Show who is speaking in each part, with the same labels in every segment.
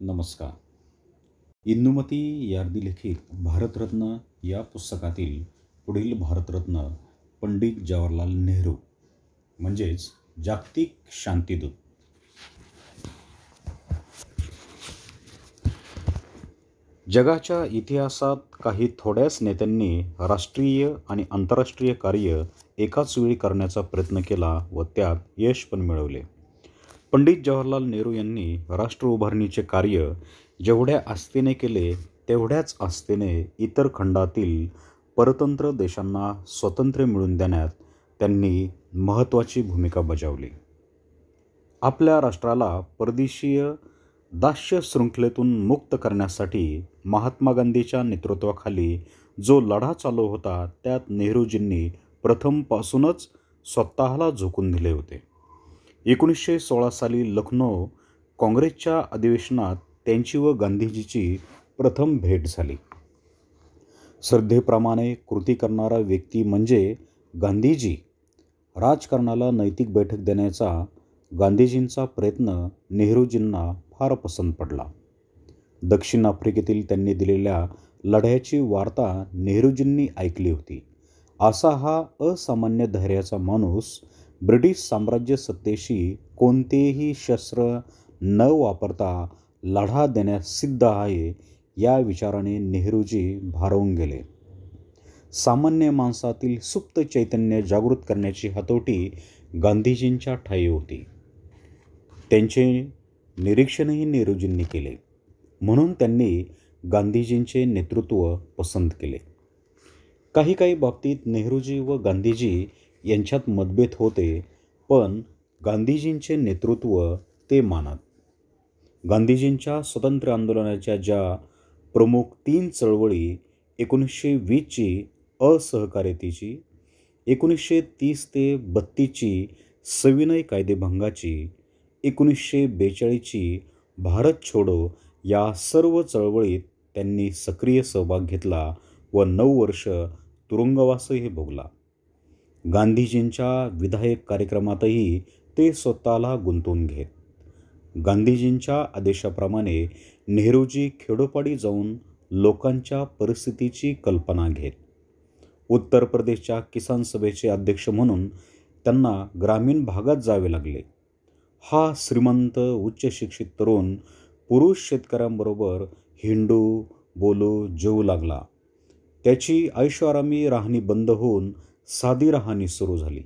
Speaker 1: नमस्कार. इंदुमती यार्दी लिखित भारतरत्न या पुस्तकातील पुढील भारतरत्न पंडित जवाहरलाल नेहरू म्हणजेच जागतिक शांतीदूत. जगाच्या इतिहासात काही थोड्याच नेत्यांनी राष्ट्रीय आणि आंतरराष्ट्रीय कार्य एकाच वेळी करण्याचा प्रयत्न केला व त्यात यश पण मिळवले. पंडित जवाहरलाल नेहरू यांनी राष्ट्र उभारणीचे कार्य जेवढ्या आस्थेने केले तेवढ्याच आस्थेने इतर खंडातील परतंत्र देशांना स्वातंत्र्य मिळवून देण्यात त्यांनी महत्त्वाची भूमिका बजावली. आपल्या राष्ट्राला परदेशीय दास्य शृंखलेतून मुक्त करण्यासाठी महात्मा गांधीच्या नेतृत्वाखाली जो लढा चालू होता त्यात नेहरूजींनी प्रथमपासूनच स्वतःला झोकून दिले होते. 1916 साली लखनौ काँग्रेसच्या अधिवेशनात त्यांची व गांधीजीची प्रथम भेट झाली. श्रद्धेप्रमाणे कृती करणारा व्यक्ती म्हणजे गांधीजी. राजकारणाला नैतिक बैठक देण्याचा गांधीजींचा प्रयत्न नेहरूजींना फार पसंत पडला. दक्षिण आफ्रिकेतील त्यांनी दिलेल्या लढ्याची वार्ता नेहरूजींनी ऐकली होती. असा हा असामान्य धैर्याचा माणूस ब्रिटिश साम्राज्य सत्तेशी कोणतेही शस्त्र न वापरता लढा देण्यास सिद्ध आहे या विचाराने नेहरूजी भारावून गेले. सामान्य माणसातील सुप्त चैतन्य जागृत करण्याची हातोटी गांधीजींच्या ठायी होती. त्यांचे निरीक्षणही नेहरूजींनी केले म्हणून त्यांनी गांधीजींचे नेतृत्व पसंत केले. काही बाबतीत नेहरूजी व गांधीजी यांच्यात मतभेद होते पण गांधीजींचे नेतृत्व ते मानत. गांधीजींच्या स्वातंत्र्य आंदोलनाच्या ज्या प्रमुख 3 चळवळी 1920ची असहकार्यतेची, 1930 ते 32ची सविनय कायदेभंगाची, 1942ची भारत छोडो या सर्व चळवळीत त्यांनी सक्रिय सहभाग घेतला व 9 वर्ष तुरुंगवासही भोगला. गांधीजींच्या विधायक कार्यक्रमातही ते स्वतःला गुंतवून घेत. गांधीजींच्या आदेशाप्रमाणे नेहरूजी खेडोपाडी जाऊन लोकांच्या परिस्थितीची कल्पना घेत. उत्तर प्रदेशच्या किसान सभेचे अध्यक्ष म्हणून त्यांना ग्रामीण भागात जावे लागले. हा श्रीमंत उच्च शिक्षित तरुण पुरुष शेतकऱ्यांबरोबर हिंडू बोलू जेवू लागला. त्याची ऐषोआरामी राहणी बंद होऊन साधी राहणी सुरू झाली.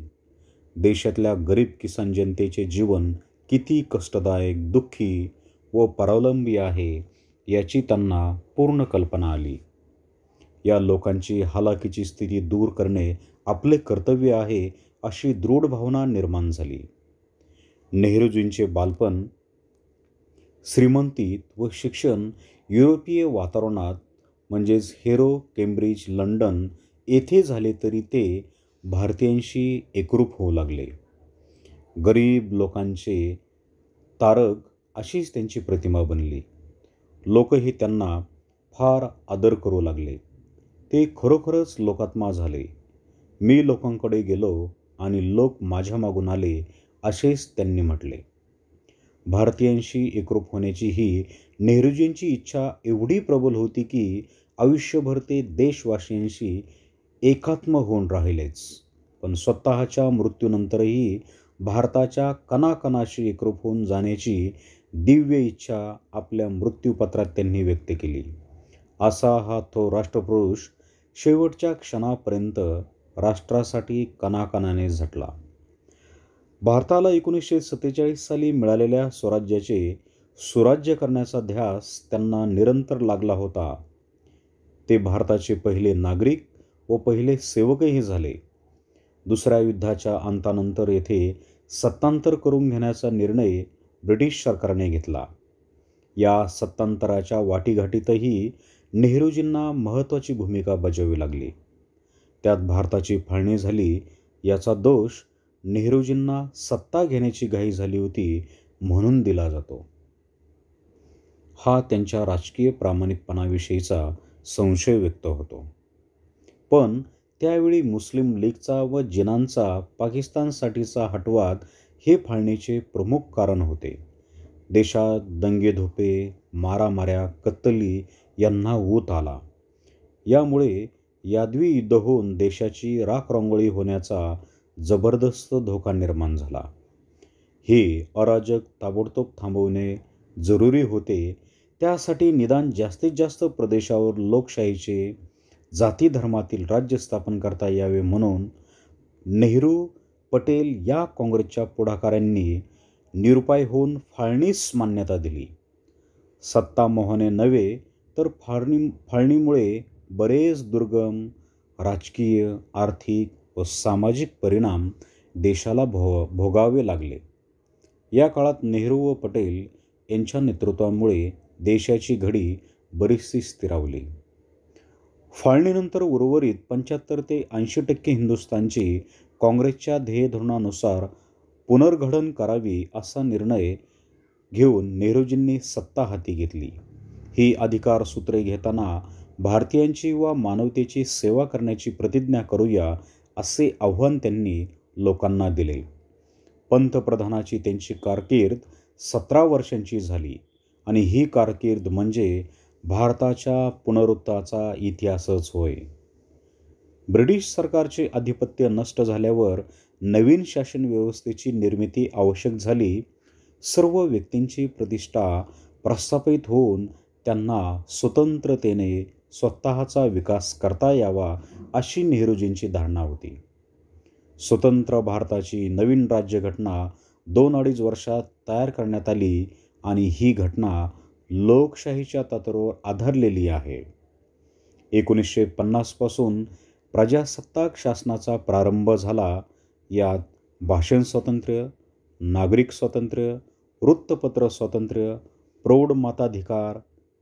Speaker 1: देशातल्या गरीब किसान जनतेचे जीवन किती कष्टदायक, दुःखी व परावलंबी आहे याची त्यांना पूर्ण कल्पना आली. या लोकांची हालाकीची स्थिती दूर करणे आपले कर्तव्य आहे अशी दृढ भावना निर्माण झाली. नेहरूजींचे बालपण, श्रीमंतीत व शिक्षण युरोपीय वातावरणात म्हणजेच हेरो, केम्ब्रिज, लंडन येथे झाले तरी ते भारतीयांशी एकरूप होऊ लागले. गरीब लोकांचे तारक अशीच त्यांची प्रतिमा बनली. लोकही त्यांना फार आदर करू लागले. ते खरोखरच लोकात्मा झाले. मी लोकांकडे गेलो आणि लोक माझ्या मागून आले असेच त्यांनी म्हटले. भारतीयांशी एकरूप होण्याची ही नेहरूजींची इच्छा एवढी प्रबल होती की आयुष्यभर ते देशवासियांशी एकात्म होऊन राहिलेच. पण स्वतःच्या मृत्यूनंतरही भारताच्या कणाकणाशी एकरूप होऊन जाण्याची दिव्य इच्छा आपल्या मृत्यूपत्रात त्यांनी व्यक्त केली. असा हा तो राष्ट्रपुरुष शेवटच्या क्षणापर्यंत राष्ट्रासाठी कणाकणाने झटला. भारताला 1947 साली मिळालेल्या स्वराज्याचे सुराज्य करण्याचा ध्यास त्यांना निरंतर लागला होता. ते भारताचे पहिले नागरिक व पहिले सेवकही झाले. दुसऱ्या युद्धाच्या अंतानंतर येथे सत्तांतर करून घेण्याचा निर्णय ब्रिटिश सरकारने घेतला. या सत्तांतराच्या वाटीघाटीतही नेहरूजींना महत्त्वाची भूमिका बजावावी लागली. त्यात भारताची फाळणी झाली. याचा दोष नेहरूजींना सत्ता घेण्याची घाई झाली होती म्हणून दिला जातो. हा त्यांच्या राजकीय प्रामाणिकपणाविषयीचा संशय व्यक्त होतो. पण त्यावेळी मुस्लिम लीगचा व जिनांचा पाकिस्तानसाठीचा हटवाद हे फाळणीचे प्रमुख कारण होते. देशात दंगेधोपे, मारामाऱ्या, कत्तली यांना ऊत आला. यामुळे यादवी युद्ध होऊन देशाची राखरांगोळी होण्याचा जबरदस्त धोका निर्माण झाला. हे अराजक ताबडतोब थांबवणे जरुरी होते. त्यासाठी निदान जास्तीत जास्त प्रदेशावर लोकशाहीचे जाती धर्मातील राज्य स्थापन करता यावे म्हणून नेहरू, पटेल या काँग्रेसच्या पुढाकाऱ्यांनी निरुपाय होऊन फाळणीस मान्यता दिली. सत्तामोहाने नव्हे तर फाळणीमुळे बरेच दुर्गम राजकीय, आर्थिक व सामाजिक परिणाम देशाला भोगावे लागले. या काळात नेहरू व पटेल यांच्या नेतृत्वामुळे देशाची घडी बरीचशी स्थिरावली. फाळणीनंतर उर्वरित 75 ते 80% हिंदुस्थानची काँग्रेसच्या ध्येयधोरणानुसार पुनर्गठन करावी असा निर्णय घेऊन नेहरूजींनी सत्ता हाती घेतली. ही अधिकारसूत्रे घेताना भारतीयांची व मानवतेची सेवा करण्याची प्रतिज्ञा करूया असे आव्हान त्यांनी लोकांना दिले. पंतप्रधानाची त्यांची कारकीर्द 17 वर्षांची झाली आणि ही कारकीर्द म्हणजे भारताच्या पुनरुत्थानाचा इतिहासच होय. ब्रिटिश सरकारचे आधिपत्य नष्ट झाल्यावर नवीन शासन व्यवस्थेची निर्मिती आवश्यक झाली. सर्व व्यक्तींची प्रतिष्ठा प्रस्थापित होऊन त्यांना स्वतंत्रतेने स्वतःचा विकास करता यावा अशी नेहरूजींची धारणा होती. स्वतंत्र भारताची नवीन राज्यघटना 2-2.5 वर्षात तयार करण्यात आली आणि ही घटना लोकशाहीच्या तत्त्वावर आधारलेली आहे. 1950 पासून प्रजासत्ताक शासनाचा प्रारंभ झाला. यात भाषण स्वातंत्र्य, नागरिक स्वातंत्र्य, वृत्तपत्र स्वातंत्र्य, प्रौढ मताधिकार,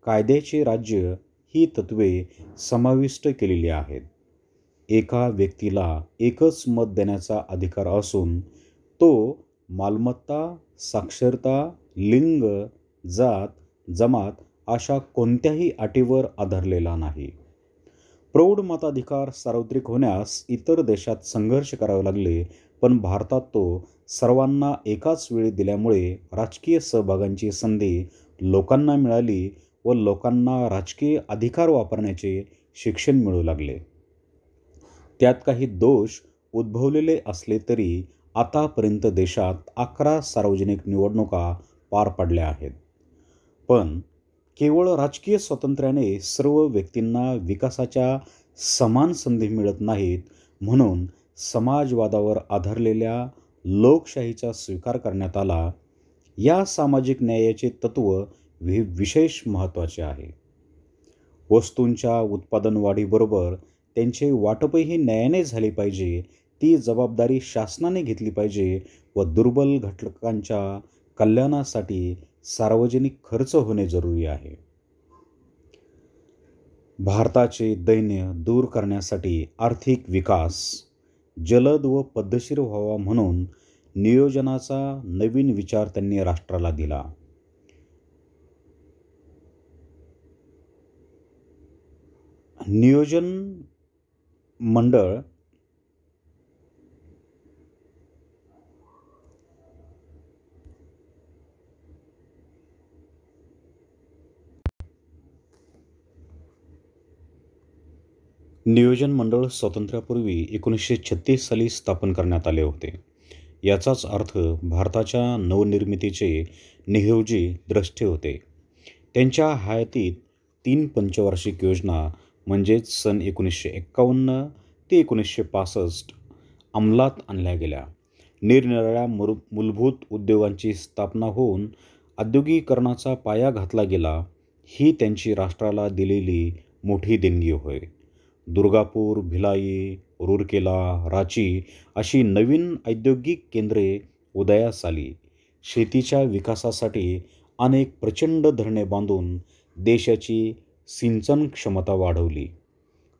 Speaker 1: कायद्याचे राज्य ही तत्त्वे समाविष्ट केलेली आहेत. एका व्यक्तीला एकच मत देण्याचा अधिकार असून तो मालमत्ता, साक्षरता, लिंग, जात, जमात अशा कोणत्याही अटीवर आधारलेला नाही. प्रौढ मताधिकार सार्वत्रिक होण्यास इतर देशात संघर्ष करावे लागले, पण भारतात तो सर्वांना एकाच वेळी दिल्यामुळे राजकीय सहभागांची संधी लोकांना मिळाली व लोकांना राजकीय अधिकार वापरण्याचे शिक्षण मिळू लागले. त्यात काही दोष उद्भवलेले असले तरी आतापर्यंत देशात 11 सार्वजनिक निवडणुका पार पडल्या आहेत. पण केवळ राजकीय स्वातंत्र्याने सर्व व्यक्तींना विकासाच्या समान संधी मिळत नाहीत. म्हणून समाजवादावर आधारलेल्या लोकशाहीचा स्वीकार करण्यात आला. या सामाजिक न्यायाचे तत्त्व विशेष महत्त्वाचे आहे. वस्तूंच्या उत्पादन वाढीबरोबर त्यांचे वाटपही न्यायाने झाले पाहिजे. ती जबाबदारी शासनाने घेतली पाहिजे व दुर्बल घटकांच्या कल्याणासाठी सार्वजनिक खर्च होणे जरुरी आहे. भारताचे दैन्य दूर करण्यासाठी आर्थिक विकास जलद व पद्धतशीर व्हावा म्हणून नियोजनाचा नवीन विचार त्यांनी राष्ट्राला दिला. नियोजन मंडळ स्वातंत्र्यापूर्वी 1936 साली स्थापन करण्यात आले होते. याचाच अर्थ भारताच्या नवनिर्मितीचे नेहरूजी द्रष्टे होते. त्यांच्या हयातीत 3 पंचवार्षिक योजना म्हणजेच सन 1951 ते 1965 अंमलात आणल्या गेल्या. निरनिराळ्या मूलभूत उद्योगांची स्थापना होऊन औद्योगिकीकरणाचा पाया घातला गेला. ही त्यांची राष्ट्राला दिलेली मोठी देणगी होय. दुर्गापूर, भिलाई, रूरकेला, रांची अशी नवीन औद्योगिक केंद्रे उदयास आली. शेतीच्या विकासासाठी अनेक प्रचंड धरणे बांधून देशाची सिंचन क्षमता वाढवली.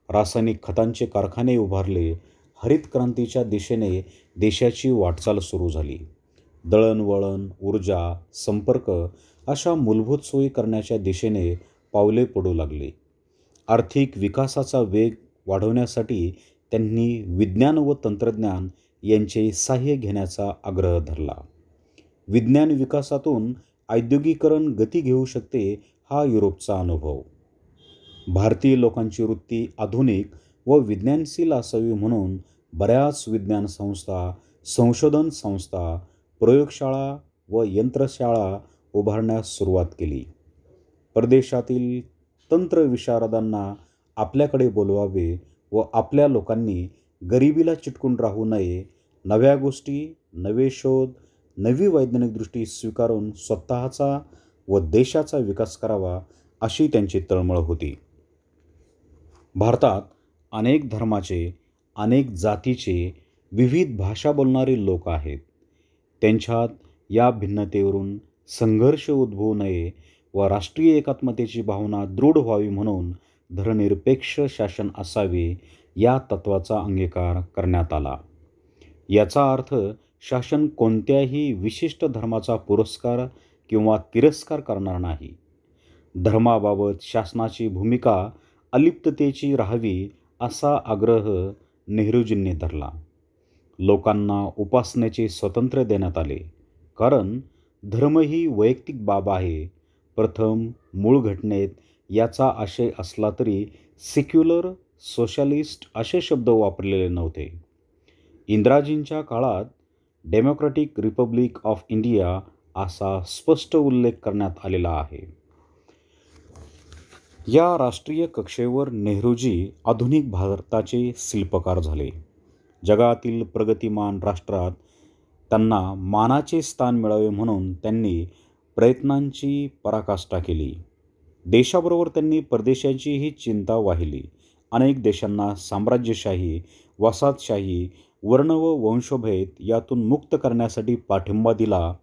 Speaker 1: रासायनिक खतांचे कारखाने उभारले. हरित क्रांतीच्या दिशेने देशाची वाटचाल सुरू झाली. दळणवळण, ऊर्जा, संपर्क अशा मूलभूत सोयी करण्याच्या दिशेने पावले पडू लागली. आर्थिक विकासाचा वेग वाढवण्यासाठी त्यांनी विज्ञान व तंत्रज्ञान यांचे सहाय्य घेण्याचा आग्रह धरला. विज्ञान विकासातून औद्योगिकरण गती घेऊ शकते हा युरोपचा अनुभव. भारतीय लोकांची वृत्ती आधुनिक व विज्ञानशील असावी म्हणून बऱ्याच विज्ञान संस्था, संशोधन संस्था, प्रयोगशाळा व यंत्रशाळा उभारण्यास सुरुवात केली. परदेशातील तंत्रविशारदांना आपल्याकडे बोलवावे व आपल्या लोकांनी गरिबीला चिटकून राहू नये, नव्या गोष्टी, नवे शोध, नवी वैज्ञानिक दृष्टी स्वीकारून स्वतःचा व देशाचा विकास करावा अशी त्यांची तळमळ होती. भारतात अनेक धर्माचे, अनेक जातीचे, विविध भाषा बोलणारे लोक आहेत. त्यांच्यात या भिन्नतेवरून संघर्ष उद्भवू नये व राष्ट्रीय एकात्मतेची भावना दृढ व्हावी म्हणून धर्मनिरपेक्ष शासन असावे या तत्त्वाचा अंगीकार करण्यात आला. याचा अर्थ शासन कोणत्याही विशिष्ट धर्माचा पुरस्कार किंवा तिरस्कार करणार नाही. धर्माबाबत शासनाची भूमिका अलिप्ततेची राहावी असा आग्रह नेहरूजींनी धरला. लोकांना उपासनेचे स्वातंत्र्य देण्यात आले, कारण धर्म ही वैयक्तिक बाब आहे. प्रथम मूळ घटनेत याचा आशय असला तरी सेक्युलर, सोशलिस्ट असे शब्द वापरलेले नव्हते. इंदिराजींच्या काळात डेमोक्रॅटिक रिपब्लिक ऑफ इंडिया असा स्पष्ट उल्लेख करण्यात आलेला आहे. या राष्ट्रीय कक्षेवर नेहरूजी आधुनिक भारताचे शिल्पकार झाले. जगातील प्रगतिमान राष्ट्रात त्यांना मानाचे स्थान मिळावे म्हणून त्यांनी प्रयत्नांची पराकाष्ठा केली. देशाबरोबर त्यांनी परदेशाचीही चिंता वाहिली. अनेक देशांना साम्राज्यशाही, वसाहतशाही, वर्ण व वंशभेद यातून मुक्त करण्यासाठी पाठिंबा दिला.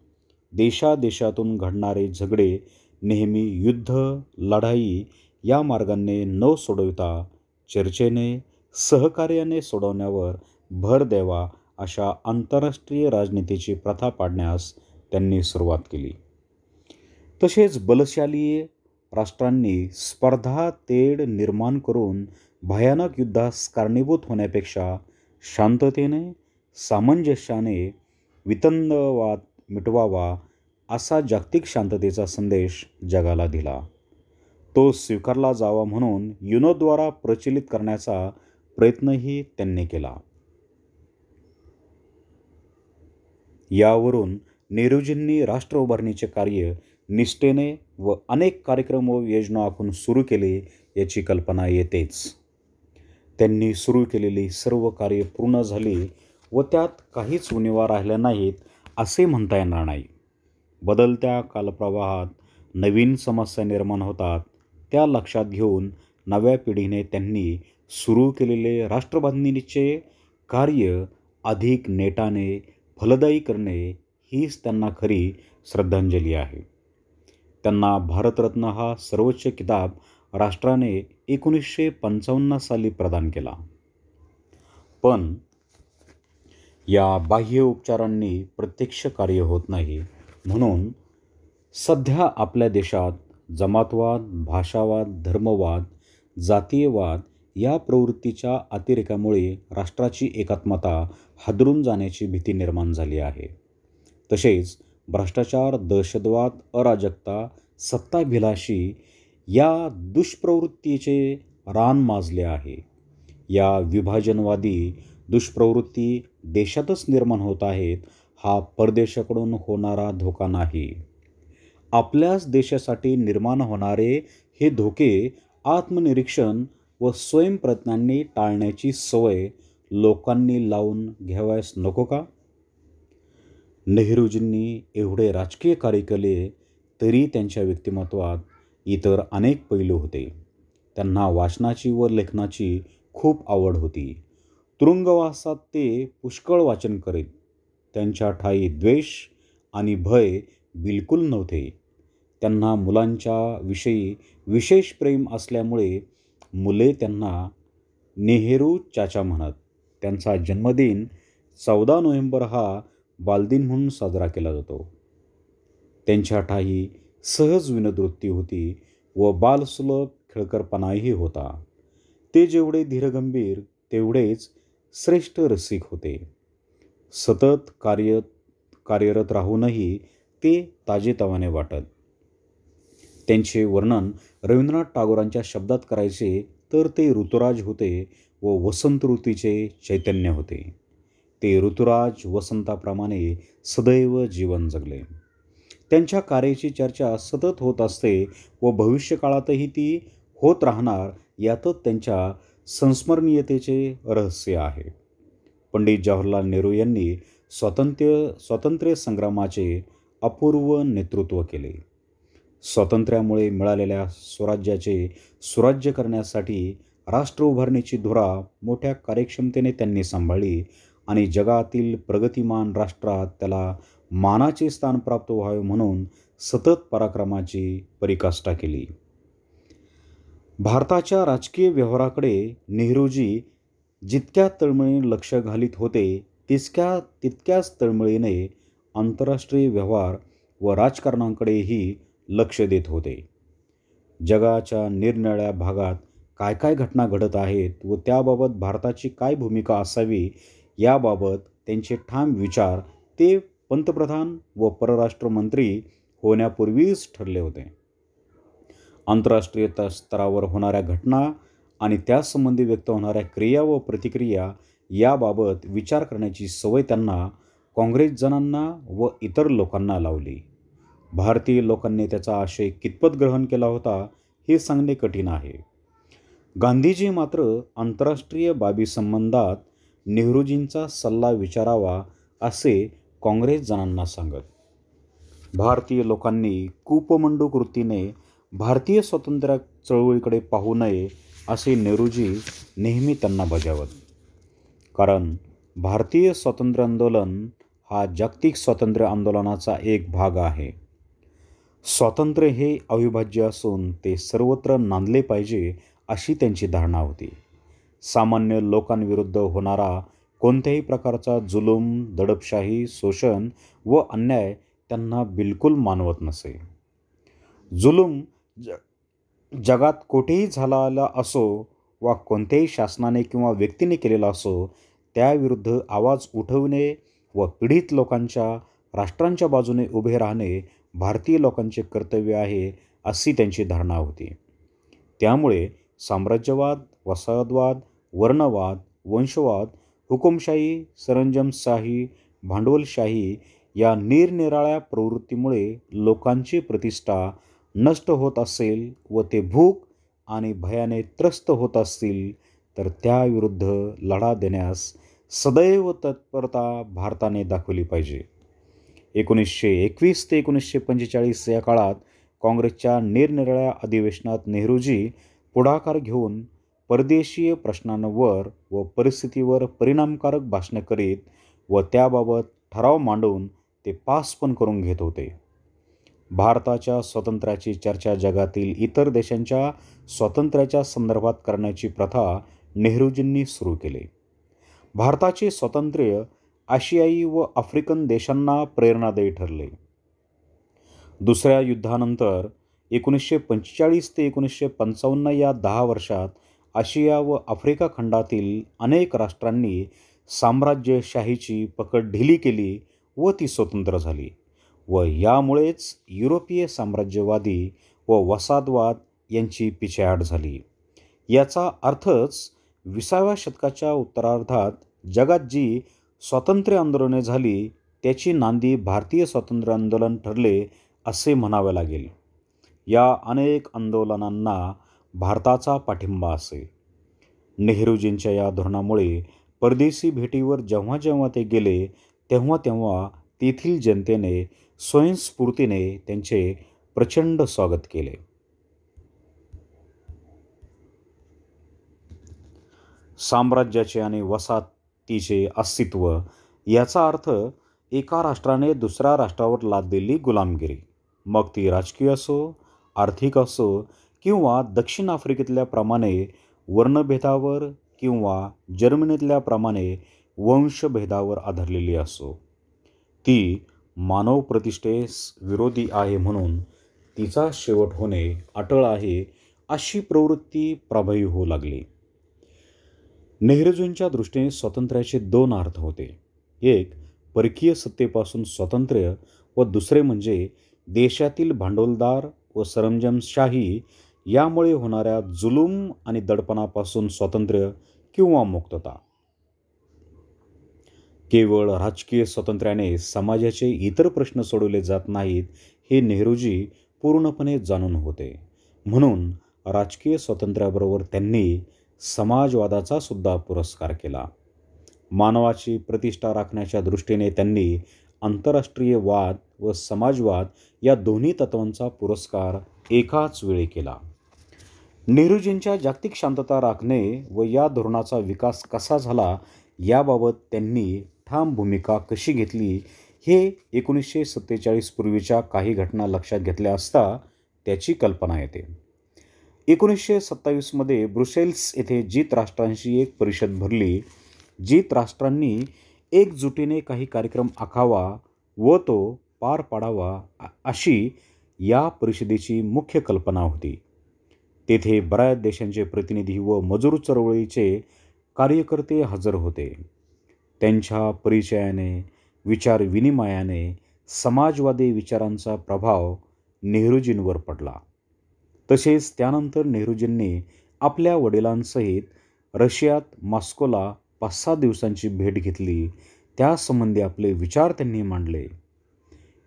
Speaker 1: देशादेशातून घडणारे झगडे नेहमी युद्ध, लढाई या मार्गाने न सोडविता चर्चेने, सहकार्याने सोडवण्यावर भर द्यावा अशा आंतरराष्ट्रीय राजनीतीची प्रथा पाडण्यास त्यांनी सुरुवात केली. तसेच बलशाली राष्ट्रांनी स्पर्धा तेढ निर्माण करून भयानक युद्धास कारणीभूत होण्यापेक्षा शांततेने, सामंजस्याने वितंडवाद मिटवावा असा जागतिक शांततेचा संदेश जगाला दिला. तो स्वीकारला जावा म्हणून युनोद्वारा प्रचलित करण्याचा प्रयत्नही त्यांनी केला. यावरून नेहरूजींनी राष्ट्र उभारणीचे कार्य निष्ठेने व अनेक कार्यक्रम व योजना आखून सुरू केले याची कल्पना येतेच. त्यांनी सुरू केलेली सर्व कार्य पूर्ण झाली व त्यात काहीच उणिवा राहिल्या नाहीत असे म्हणता येणार नाही. बदलत्या कालप्रवाहात नवीन समस्या निर्माण होतात. त्या लक्षात घेऊन नव्या पिढीने त्यांनी सुरू केलेले राष्ट्रबांधणीचे कार्य अधिक नेटाने फलदायी करणे हीच त्यांना खरी श्रद्धांजली आहे. त्यांना भारतरत्न हा सर्वोच्च किताब राष्ट्राने 1955 साली प्रदान केला. पण या बाह्य उपचारांनी प्रत्यक्ष कार्य होत नाही. म्हणून सध्या आपल्या देशात जमातवाद, भाषावाद, धर्मवाद, जातीयवाद या प्रवृत्तीच्या अतिरेकामुळे राष्ट्राची एकात्मता हादरून जाण्याची भीती निर्माण झाली आहे. तसेच भ्रष्टाचार, दहशतवाद, अराजकता, सत्ताभिलाषी या दुष्प्रवृत्तीचे रान माजले आहे. या विभाजनवादी दुष्प्रवृत्ती देशातच निर्माण होत आहेत. हा परदेशाकडून होणारा धोका नाही. आपल्याच देशासाठी निर्माण होणारे हे धोके आत्मनिरीक्षण व स्वयंप्रयत्नांनी टाळण्याची सवय लोकांनी लावून घ्यावयास नको का? नेहरूजींनी एवढे राजकीय कार्य केले तरी त्यांच्या व्यक्तिमत्वात इतर अनेक पैलू होते. त्यांना वाचनाची व लेखनाची खूप आवड होती. तुरुंगवासात ते पुष्कळ वाचन करीत. त्यांच्या ठायी द्वेष आणि भय बिलकुल नव्हते. त्यांना मुलांच्या विषयी विशेष प्रेम असल्यामुळे मुले त्यांना नेहरू चाचा म्हणत. त्यांचा जन्मदिन 14 नोव्हेंबर हा बालदिन म्हणून साजरा केला जातो. त्यांच्या ठायी सहज विनोदवृत्ती होती व बालसुलभ खेळकरपणाही होता. ते जेवढे धीरगंभीर तेवढेच श्रेष्ठ रसिक होते. सतत कार्यरत राहूनही ते ताजेतवाने वाटत. त्यांचे वर्णन रवींद्रनाथ टागोरांच्या शब्दात करायचे तर ते ऋतुराज होते व वसंत ऋतूचे चैतन्य होते. ते ऋतुराज वसंताप्रमाणे सदैव जीवन जगले. त्यांच्या कार्याची चर्चा सतत होत असते व भविष्यकाळातही ती होत राहणार यातच त्यांच्या संस्मरणीयतेचे रहस्य आहे. पंडित जवाहरलाल नेहरू यांनी स्वातंत्र्य संग्रामाचे अपूर्व नेतृत्व केले. स्वातंत्र्यामुळे मिळालेल्या स्वराज्याचे सुराज्य करण्यासाठी राष्ट्र उभारणीची धुरा मोठ्या कार्यक्षमतेने त्यांनी सांभाळली आणि जगातील प्रगतिमान राष्ट्रात त्याला मानाचे स्थान प्राप्त व्हावे म्हणून सतत पराक्रमाची पराकाष्ठा केली. भारताच्या राजकीय व्यवहाराकडे नेहरूजी जितक्या तळमळीने लक्ष घालीत होते तितक्याच तळमळीने आंतरराष्ट्रीय व्यवहार व राजकारणाकडेही लक्ष देत होते. जगाच्या निरनिराळ्या भागात काय काय घटना घडत आहेत व त्याबाबत भारताची काय भूमिका असावी याबाबत त्यांचे ठाम विचार ते पंतप्रधान व परराष्ट्र मंत्री होण्यापूर्वीच ठरले होते. आंतरराष्ट्रीय स्तरावर होणाऱ्या घटना आणि त्यासंबंधी व्यक्त होणाऱ्या क्रिया व प्रतिक्रिया याबाबत विचार करण्याची सवय त्यांना, काँग्रेसजनांना व इतर लोकांना लावली. भारतीय लोकांनी त्याचा आशय कितपत ग्रहण केला होता हे सांगणे कठीण आहे. गांधीजी मात्र आंतरराष्ट्रीय बाबी संबंधात नेहरूजींचा सल्ला विचारावा असे काँग्रेसजनांना सांगत. भारतीय लोकांनी कूपमंडूक वृत्तीने भारतीय स्वातंत्र्य चळवळीकडे पाहू नये असे नेहरूजी नेहमी त्यांना बजावत. कारण भारतीय स्वातंत्र्य आंदोलन हा जागतिक स्वातंत्र्य आंदोलनाचा एक भाग आहे. स्वातंत्र्य हे अविभाज्य असून ते सर्वत्र नांदले पाहिजे अशी त्यांची धारणा होती. सामान्य लोकांविरुद्ध होणारा कोणत्याही प्रकारचा जुलूम, दडपशाही, शोषण व अन्याय त्यांना बिलकुल मानवत नसे. जुलूम जगात कोठेही झालेला असो वा कोणत्याही शासनाने किंवा व्यक्तीने केलेला असो त्याविरुद्ध आवाज उठविणे व पीडित लोकांच्या, राष्ट्रांच्या बाजूने उभे राहणे भारतीय लोकांचे कर्तव्य आहे अशी त्यांची धारणा होती. त्यामुळे साम्राज्यवाद, वसाहतवाद, वर्णवाद, वंशवाद, हुकुमशाही, सरंजामशाही, भांडवलशाही या निरनिराळ्या प्रवृत्तीमुळे लोकांची प्रतिष्ठा नष्ट होत असेल व ते भूक आणि भयाने त्रस्त होत असतील तर त्याविरुद्ध लढा देण्यास सदैव तत्परता भारताने दाखवली पाहिजे. 1921 ते 1945 या काळात काँग्रेसच्या निरनिराळ्या अधिवेशनात नेहरूजी पुढाकार घेऊन परदेशीय प्रश्नांवर व परिस्थितीवर परिणामकारक भाषणे करीत व त्याबाबत ठराव मांडून ते पास पण करून घेत होते. भारताच्या स्वातंत्र्याची चर्चा जगातील इतर देशांच्या स्वातंत्र्याच्या संदर्भात करण्याची प्रथा नेहरूजींनी सुरू केली. भारताचे स्वातंत्र्य आशियाई व आफ्रिकन देशांना प्रेरणादायी ठरले. दुसऱ्या युद्धानंतर 1945 ते 1955 या 10 वर्षात आशिया व आफ्रिका खंडातील अनेक राष्ट्रांनी साम्राज्यशाहीची पकड ढिली केली व ती स्वतंत्र झाली व यामुळेच युरोपीय साम्राज्यवादी व वसाहतवाद यांची पिछेहाट झाली. याचा अर्थच 20व्या शतकाच्या उत्तरार्धात जगात जी स्वातंत्र्य आंदोलने झाली त्याची नांदी भारतीय स्वातंत्र्य आंदोलन ठरले असे म्हणावे लागेल. या अनेक आंदोलनांना भारताचा पाठिंबा असे. नेहरूजींच्या या धोरणामुळे परदेशी भेटीवर जेव्हा जेव्हा ते गेले तेव्हा तेव्हा तेथील जनतेने स्वयंस्फूर्तीने त्यांचे प्रचंड स्वागत केले. साम्राज्याचे आणि वसाहतीचे अस्तित्व याचा अर्थ एका राष्ट्राने दुसऱ्या राष्ट्रावर लादलेली गुलामगिरी, मग ती राजकीय असो, आर्थिक असो किंवा दक्षिण आफ्रिकेतल्याप्रमाणे वर्णभेदावर किंवा जर्मनीतल्याप्रमाणे वंशभेदावर आधारलेली असो. ती मानव प्रतिष्ठेस विरोधी आहे म्हणून तिचा शेवट होणे अटळ आहे अशी प्रवृत्ती प्रभावी होऊ लागली. नेहरूजींच्या दृष्टीने स्वातंत्र्याचे 2 अर्थ होते. एक, परकीय सत्तेपासून स्वातंत्र्य व दुसरे म्हणजे देशातील भांडवलदार व सरंजामशाही यामुळे होणाऱ्या जुलूम आणि दडपणापासून स्वातंत्र्य किंवा मुक्तता. केवळ राजकीय स्वातंत्र्याने समाजाचे इतर प्रश्न सोडवले जात नाहीत हे नेहरूजी पूर्णपणे जाणून होते. म्हणून राजकीय स्वातंत्र्याबरोबर त्यांनी समाजवादाचा सुद्धा पुरस्कार केला. मानवाची प्रतिष्ठा राखण्याच्या दृष्टीने त्यांनी आंतरराष्ट्रीय वाद व समाजवाद या दोन्ही तत्वांचा पुरस्कार एकाच वेळी केला. नेहरूजींच्या जागतिक शांतता राखणे व या धोरणाचा विकास कसा झाला याबाबत त्यांनी ठाम भूमिका कशी घेतली हे 1947 पूर्वीच्या काही घटना लक्षात घेतल्या असता त्याची कल्पना येते. 1927 मध्ये ब्रुसेल्स येथे जीत राष्ट्रांशी एक परिषद भरली. जीत राष्ट्रांनी एकजुटीने काही कार्यक्रम आखावा व तो पार पाडावा अशी या परिषदेची मुख्य कल्पना होती. तेथे बऱ्याच देशांचे प्रतिनिधी व मजूर चळवळीचे कार्यकर्ते हजर होते. त्यांच्या परिचयाने विचार विनिमयाने समाजवादी विचारांचा प्रभाव नेहरूजींवर पडला. तसेच त्यानंतर नेहरूजींनी आपल्या वडिलांसहित रशियात मॉस्कोला 5-6 दिवसांची भेट घेतली. त्यासंबंधी आपले विचार त्यांनी मांडले.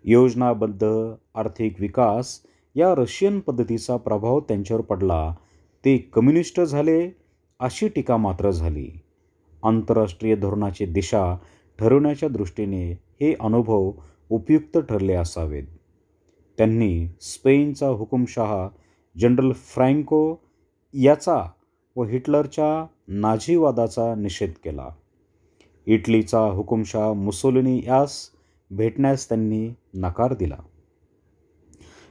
Speaker 1: योजनाबद्ध आर्थिक विकास या रशियन पद्धतीचा प्रभाव त्यांच्यावर पडला. ते कम्युनिस्ट झाले अशी टीका मात्र झाली. आंतरराष्ट्रीय धोरणाची दिशा ठरवण्याच्या दृष्टीने हे अनुभव उपयुक्त ठरले असावेत. त्यांनी स्पेनचा हुकुमशहा जनरल फ्रँको याचा व हिटलरच्या नाझीवादाचा निषेध केला. इटलीचा हुकुमशहा मुसोलिनी यास भेटण्यास त्यांनी नकार दिला.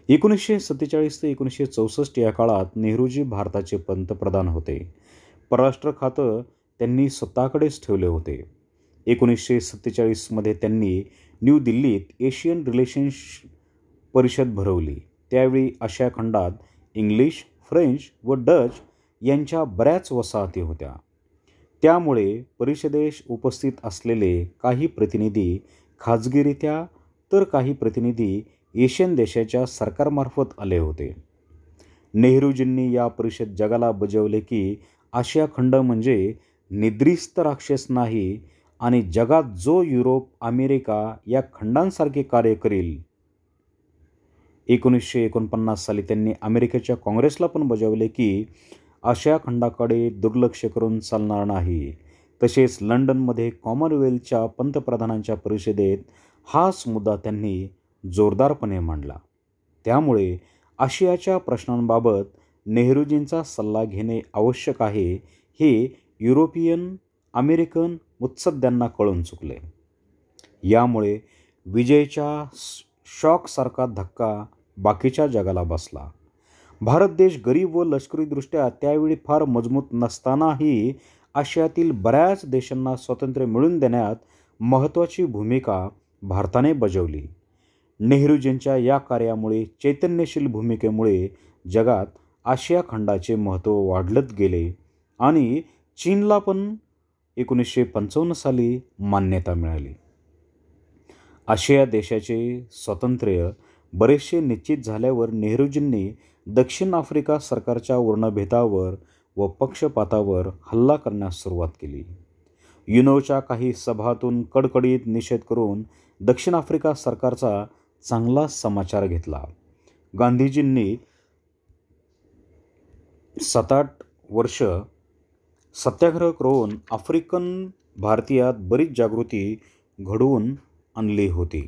Speaker 1: 1947 ते 1964 या काळात नेहरूजी भारताचे पंतप्रधान होते. परराष्ट्र खातं त्यांनी स्वतःकडेच ठेवले होते. 1947 मध्ये त्यांनी न्यू दिल्लीत एशियन रिलेशन्स परिषद भरवली. त्यावेळी आशिया खंडात इंग्लिश, फ्रेंच व डच यांच्या बऱ्याच वसाहती होत्या. त्यामुळे परिषदेस उपस्थित असलेले काही प्रतिनिधी खाजगीरित्या तर काही प्रतिनिधी एशियन देशाच्या सरकारमार्फत आले होते. नेहरूजींनी या परिषद जगाला बजावले की आशिया खंड म्हणजे निद्रिस्त राक्षस नाही आणि जगात जो युरोप, अमेरिका या खंडांसारखे कार्य करील. 1949 साली त्यांनी अमेरिकेच्या काँग्रेसला पण बजावले की आशिया खंडाकडे दुर्लक्ष करून चालणार नाही. तसेच लंडनमध्ये कॉमनवेल्थच्या पंतप्रधानांच्या परिषदेत हाच मुद्दा त्यांनी जोरदारपणे मांडला. त्यामुळे आशियाच्या प्रश्नांबाबत नेहरूजींचा सल्ला घेणे आवश्यक आहे हे युरोपियन, अमेरिकन मुत्सद्द्यांना कळून चुकले. यामुळे विजयच्या शॉकसारखा धक्का बाकीच्या जगाला बसला. भारत देश गरीब व लष्करीदृष्ट्या त्यावेळी फार मजबूत नसतानाही आशियातील बऱ्याच देशांना स्वातंत्र्य मिळवून देण्यात महत्त्वाची भूमिका भारताने बजावली. नेहरूजींच्या या कार्यामुळे, चैतन्यशील भूमिकेमुळे जगात आशिया खंडाचे महत्त्व वाढत गेले आणि चीनला पण 1955 साली मान्यता मिळाली. आशिया देशाचे स्वातंत्र्य बरेचसे निश्चित झाल्यावर नेहरूजींनी दक्षिण आफ्रिका सरकारच्या वर्णभेदावर व पक्षपातावर हल्ला करण्यास सुरुवात केली. युनोच्या काही सभातून कडकडीत निषेध करून दक्षिण आफ्रिका सरकारचा चांगला समाचार घेतला. गांधीजींनी 7-8 वर्ष सत्याग्रह करून आफ्रिकन भारतीयात बरीच जागृती घडवून आणली होती.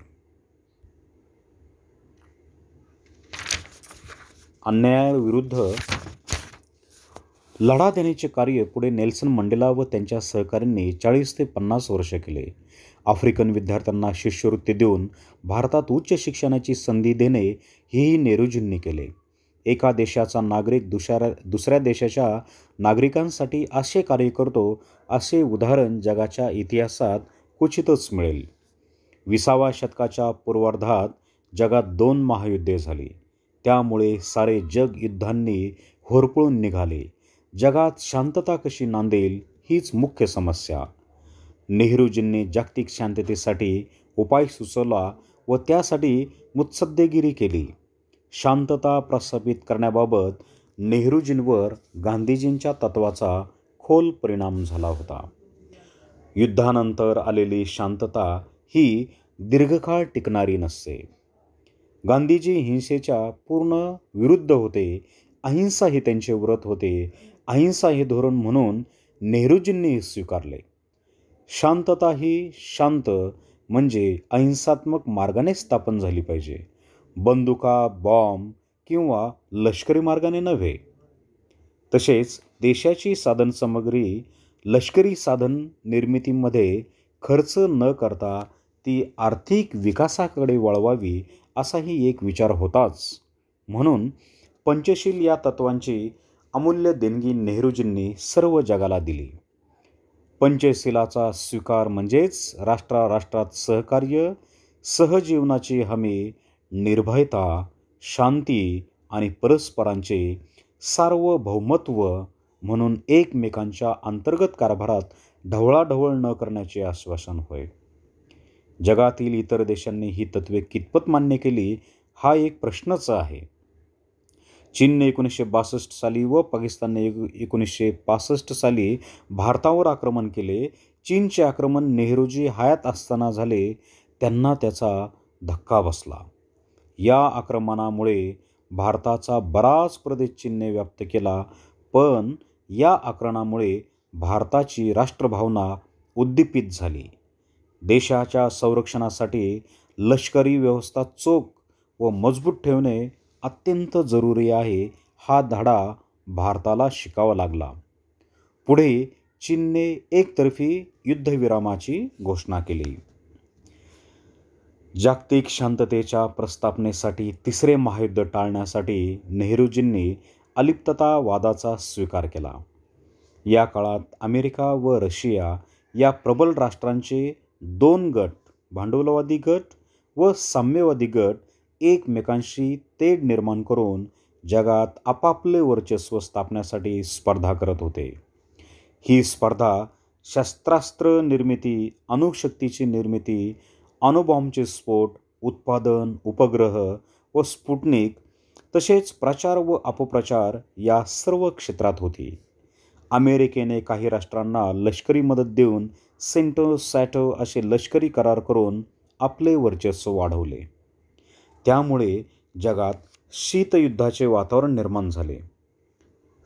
Speaker 1: अन्यायाविरुद्ध लढा देण्याचे कार्य पुढे नेल्सन मंडेला व त्यांच्या सहकाऱ्यांनी 40 ते 50 वर्ष केले. आफ्रिकन विद्यार्थ्यांना शिष्यवृत्ती देऊन भारतात उच्च शिक्षणाची संधी देणे हेही नेहरूजींनी केले. एका देशाचा नागरिक दुसऱ्या देशाच्या नागरिकांसाठी असे कार्य करतो असे उदाहरण जगाच्या इतिहासात क्वचितच मिळेल. 20व्या शतकाच्या पूर्वार्धात जगात 2 महायुद्धे झाली. त्यामुळे सारे जग युद्धांनी होरपळून निघाले. जगात शांतता कशी नांदेल हीच मुख्य समस्या. नेहरूजींनी जागतिक शांततेसाठी उपाय सुचवला व त्यासाठी मुत्सद्देगिरी केली. शांतता प्रस्थापित करण्याबाबत नेहरूजींवर गांधीजींच्या तत्वाचा खोल परिणाम झाला होता. युद्धानंतर आलेली शांतता ही दीर्घकाळ टिकणारी नसते. गांधीजी हिंसेच्या पूर्ण विरुद्ध होते. अहिंसा हे त्यांचे व्रत होते. अहिंसा हे धोरण म्हणून नेहरूजींनी स्वीकारले. शांतता ही शांत म्हणजे अहिंसात्मक मार्गाने स्थापन झाली पाहिजे, बंदुका, बॉम्ब किंवा लष्करी मार्गाने नव्हे. तसेच देशाची साधनसामग्री लष्करी साधन निर्मितीमध्ये खर्च न करता ती आर्थिक विकासाकडे वळवावी असाही एक विचार होताच. म्हणून पंचशील या तत्वांची अमूल्य देणगी नेहरूजींनी सर्व जगाला दिली. पंचशिलाचा स्वीकार म्हणजेच राष्ट्रात सहकार्य, सहजीवनाची हमी, निर्भयता, शांती आणि परस्परांचे सार्वभौमत्व म्हणून एकमेकांच्या अंतर्गत कारभारात ढवळाढवळ न करण्याचे आश्वासन होय. जगातील इतर देशांनी ही तत्त्वे कितपत मान्य केली हा एक प्रश्नच आहे. चीनने 1962 साली व पाकिस्तानने 1965 साली भारतावर आक्रमण केले. चीनचे आक्रमण नेहरूजी हयात असताना झाले. त्यांना त्याचा धक्का बसला. या आक्रमणामुळे भारताचा बराच प्रदेश चीनने व्याप्त केला. पण या आक्रमणामुळे भारताची राष्ट्रभावना उद्दीपित झाली. देशाच्या संरक्षणासाठी लष्करी व्यवस्था चोख व मजबूत ठेवणे अत्यंत जरुरी आहे. हा धडा भारताला शिकावा लागला. पुढे चीनने एकतर्फी युद्धविरामाची घोषणा केली. जागतिक शांततेच्या प्रस्थापनेसाठी तिसरे महायुद्ध टाळण्यासाठी नेहरूजींनी अलिप्ततावादाचा स्वीकार केला. या काळात अमेरिका व रशिया या प्रबल राष्ट्रांचे दोन गट, भांडवलवादी गट व साम्यवादी गट, एकमेकांशी तेढ निर्माण करून जगात आपापले वर्चस्व स्थापण्यासाठी स्पर्धा करत होते. ही स्पर्धा शस्त्रास्त्र निर्मिती, अणुशक्तीची निर्मिती, अणुबॉम्बचे स्फोट, उत्पादन, उपग्रह व स्पुटनिक तसेच प्रचार व अपप्रचार या सर्व क्षेत्रात होती. अमेरिकेने काही राष्ट्रांना लष्करी मदत देऊन सेंटो सॅटो असे लष्करी करार करून आपले वर्चस्व वाढवले. त्यामुळे जगात शीतयुद्धाचे वातावरण निर्माण झाले.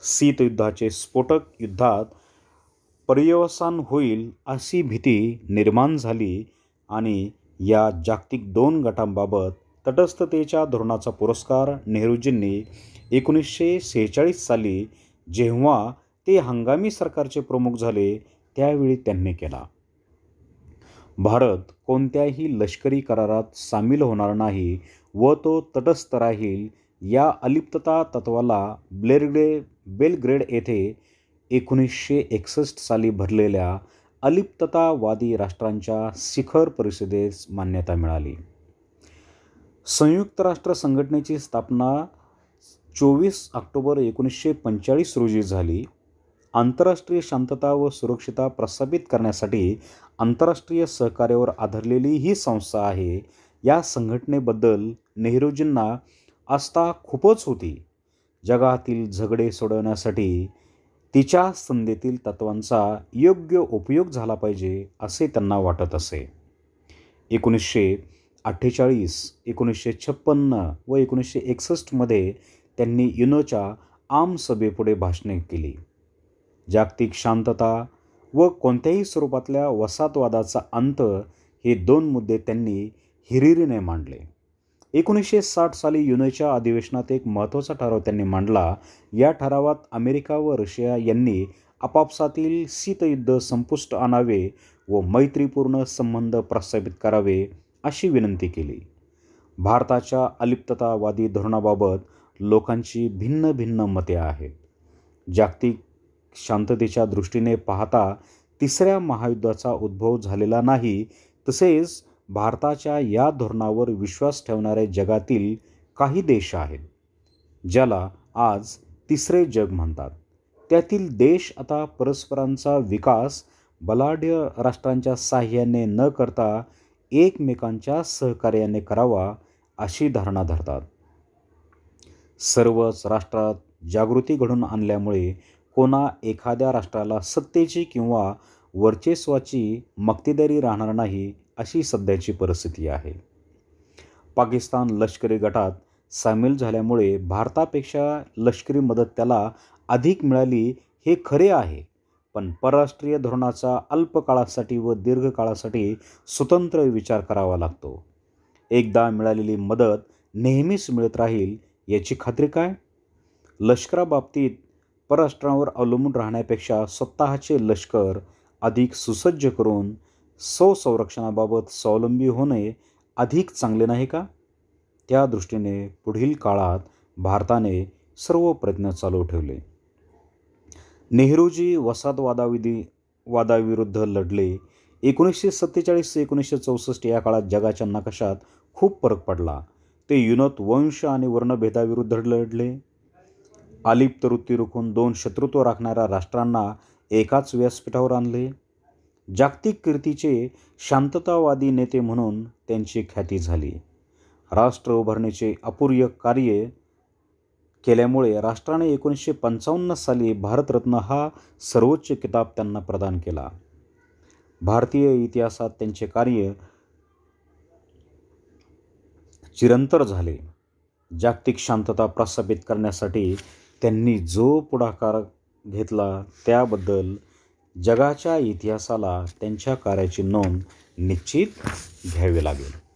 Speaker 1: शीतयुद्धाचे स्फोटक युद्धात पर्यवसान होईल अशी भीती निर्माण झाली आणि या जागतिक दोन गटांबाबत तटस्थतेच्या धोरणाचा पुरस्कार नेहरूजींनी 1946 साली जेव्हा ते हंगामी सरकारचे प्रमुख झाले त्यावेळी त्यांनी केला. भारत कोणत्याही लष्करी करारात सामील होणार नाही व तो तटस्थ राहील या अलिप्तता तत्वाला बेलग्रेड येथे 1961 साली भरलेल्या अलिप्ततावादी राष्ट्रांच्या शिखर परिषदेस मान्यता मिळाली. संयुक्त राष्ट्र संघटनेची स्थापना 24 ऑक्टोबर 1945 रोजी झाली. आंतरराष्ट्रीय शांतता व सुरक्षितता प्रस्थापित करण्यासाठी आंतरराष्ट्रीय सहकार्यावर आधारलेली ही संस्था आहे. या संघटनेबद्दल नेहरूजींना आस्था खूपच होती. जगातील झगडे सोडवण्यासाठी तिच्या संधीतील तत्वांचा योग्य उपयोग झाला पाहिजे असे त्यांना वाटत असे. 1948, 1956 व 1961 मध्ये त्यांनी युनोच्या आमसभेपुढे भाषणे केली. जागतिक शांतता व कोणत्याही स्वरूपातल्या वसाहतवादाचा अंत हे दोन मुद्दे त्यांनी हिरिरीने मांडले. 1960 साली युनोच्या अधिवेशनात एक महत्त्वाचा ठराव त्यांनी मांडला. या ठरावात अमेरिका व रशिया यांनी आपापसातील शीतयुद्ध संपुष्ट आणावे व मैत्रीपूर्ण संबंध प्रस्थापित करावे अशी विनंती केली. भारताच्या अलिप्ततावादी धोरणाबाबत लोकांची भिन्न भिन्न मते आहेत. जागतिक शांततेच्या दृष्टीने पाहता तिसऱ्या महायुद्धाचा उद्भव झालेला नाही. तसेच भारताच्या या धोरणावर विश्वास ठेवणारे जगातील काही देश आहेत ज्याला आज तिसरे जग म्हणतात. त्यातील देश आता परस्परांचा विकास बलाढ्य राष्ट्रांच्या साहाय्याने न करता एकमेकांच्या सहकार्याने करावा अशी धारणा धरतात. सर्वच राष्ट्रात जागृती घडवून आणल्यामुळे कोणा एखाद्या राष्ट्राला सत्तेची किंवा वर्चस्वाची मक्तेदारी राहणार नाही अशी सध्याची परिस्थिती आहे. पाकिस्तान लष्करी गटात सामील झाल्यामुळे भारतापेक्षा लष्करी मदत त्याला अधिक मिळाली हे खरे आहे, पण परराष्ट्रीय धोरणाचा अल्पकाळासाठी व दीर्घकाळासाठी स्वतंत्र विचार करावा लागतो. एकदा मिळालेली मदत नेहमीच मिळत राहील याची खात्री काय? लष्कराबाबतीत परराष्ट्रावर अवलंबून राहण्यापेक्षा स्वतःचे लष्कर अधिक सुसज्ज करून स्वसंरक्षणाबाबत स्वावलंबी होणे अधिक चांगले नाही का? त्या दृष्टीने पुढील काळात भारताने सर्व प्रयत्न चालू ठेवले. नेहरूजी वादाविरुद्ध लढले. 1947 ते 1964 या काळात जगाच्या नकाशात खूप फरक पडला. ते युनत वंश आणि वर्णभेदाविरुद्ध लढले. अलिप्त वृत्ती रोखून 2 शत्रुत्व राखणाऱ्या राष्ट्रांना एकाच व्यासपीठावर आणले. जागतिक कीर्तीचे शांततावादी नेते म्हणून त्यांची ख्याती झाली. राष्ट्र उभारणीचे अपूर्व कार्य केल्यामुळे राष्ट्राने 1955 साली भारतरत्न हा सर्वोच्च किताब त्यांना प्रदान केला. भारतीय इतिहासात त्यांचे कार्य चिरंतर झाले. जागतिक शांतता प्रस्थापित करण्यासाठी त्यांनी जो पुढाकार घेतला त्याबद्दल जगाच्या इतिहासाला त्यांच्या कार्याची नोंद निश्चित घ्यावी लागेल.